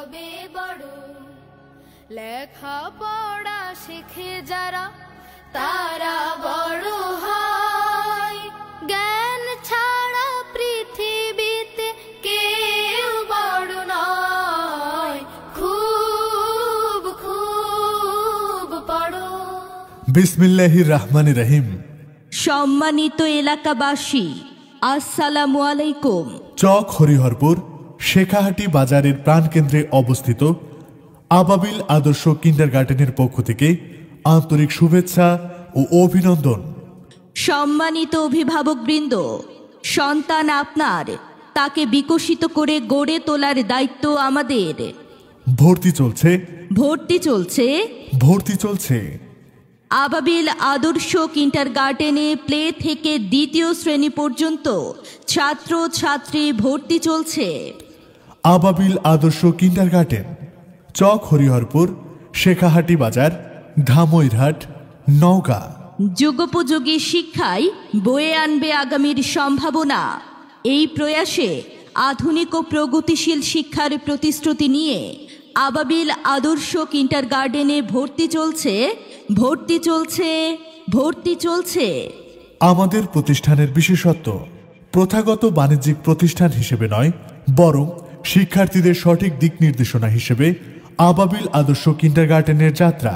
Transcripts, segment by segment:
হবে বড়। লেখা পড়া শিখে যারা তারা বড় হয়। জ্ঞান ছাড়া পৃথিবীতে কেউ বড় নয়। খুব খুব পড়ো। বিসমিল্লাহির রহমানির রহিম। সম্মানিত এলাকাবাসী, আসসালামু আলাইকুম। চক হরিহরপুর শেখাহাটি বাজারের প্রাণকেন্দ্রে অবস্থিত আবাবিল আদর্শ কিন্ডারগার্টেনের পক্ষ থেকে আন্তরিক শুভেচ্ছা ও অভিনন্দন। সম্মানিত অভিভাবকবৃন্দ, সন্তান আপনার, তাকে বিকশিত করে গড়ে তোলার দায়িত্ব আমাদের। ভর্তি চলছে, ভর্তি চলছে, ভর্তি চলছে। আবাবিল আদর্শ কিন্ডারগার্টেনে প্লে থেকে দ্বিতীয় শ্রেণী পর্যন্ত ছাত্র ছাত্রী ভর্তি চলছে। আবাবিল আদর্শ কিন্ডারগার্টেন, চক হরিহরপুর শেখাহাটি বাজার, ধামইরহাট, নওগাঁ। যুগোপযোগী শিক্ষায় বয়ে আনবে আগামীর সম্ভাবনা। এই প্রয়াসে আধুনিক ও প্রগতিশীল শিক্ষার প্রতিশ্রুতি নিয়ে আবাবিল আদর্শ কিন্ডারগার্টেনে ভর্তি চলছে, ভর্তি চলছে, ভর্তি চলছে। আমাদের প্রতিষ্ঠানের বিশেষত্ব প্রথাগত বাণিজ্যিক প্রতিষ্ঠান হিসেবে নয়, বরং শিক্ষার্থীদের সঠিক দিক নির্দেশনা হিসেবে আবাবিল আদর্শ কিন্ডারগার্টেনের যাত্রা।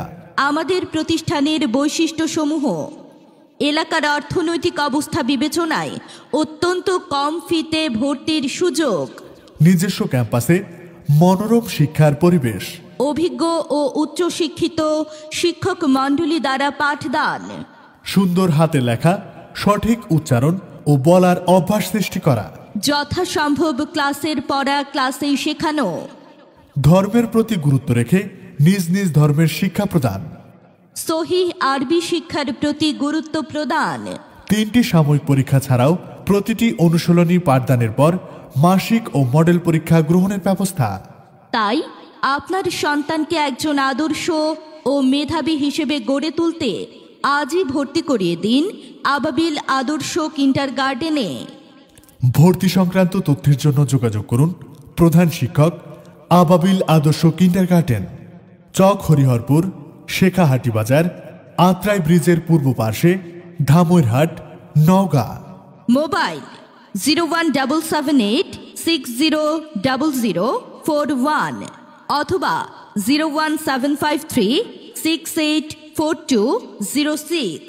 আমাদের প্রতিষ্ঠানের বৈশিষ্ট্যসমূহ: এলাকার অর্থনৈতিক অবস্থা বিবেচনায় অত্যন্ত কম ফিতে ভর্তির সুযোগ, নিজস্ব ক্যাম্পাসে মনোরম শিক্ষার পরিবেশ, অভিজ্ঞ ও উচ্চশিক্ষিত শিক্ষক মণ্ডলী দ্বারা পাঠদান, সুন্দর হাতে লেখা, সঠিক উচ্চারণ ও বলার অভ্যাস সৃষ্টি করা, যথাসম্ভব ক্লাসের পড়া ক্লাসেই শেখানো, ধর্মের প্রতি গুরুত্ব রেখে নিজ নিজ ধর্মের শিক্ষা প্রদান, সহিহ আরবি শিক্ষার প্রতি গুরুত্ব প্রদান। 3টি সাময়িক পরীক্ষা ছাড়াও প্রতিটি অনুশীলনী পাঠদানের পর মাসিক ও মডেল পরীক্ষা গ্রহণের ব্যবস্থা। তাই আপনার সন্তানকে একজন আদর্শ ও মেধাবী হিসেবে গড়ে তুলতে আজই ভর্তি করিয়ে দিন আবাবিল আদর্শ কিন্ডারগার্টেনে। ভর্তি সংক্রান্ত তথ্যের জন্য যোগাযোগ করুন প্রধান শিক্ষক, আবাবিল আদর্শ কিন্ডারগার্টেন, চক হরিহরপুর শেখাহাটি বাজার, আত্রাই ব্রিজের পূর্ব পার্শ্বে, ধামইরহাট, নওগাঁ। মোবাইল 01778600041 অথবা 01753684206।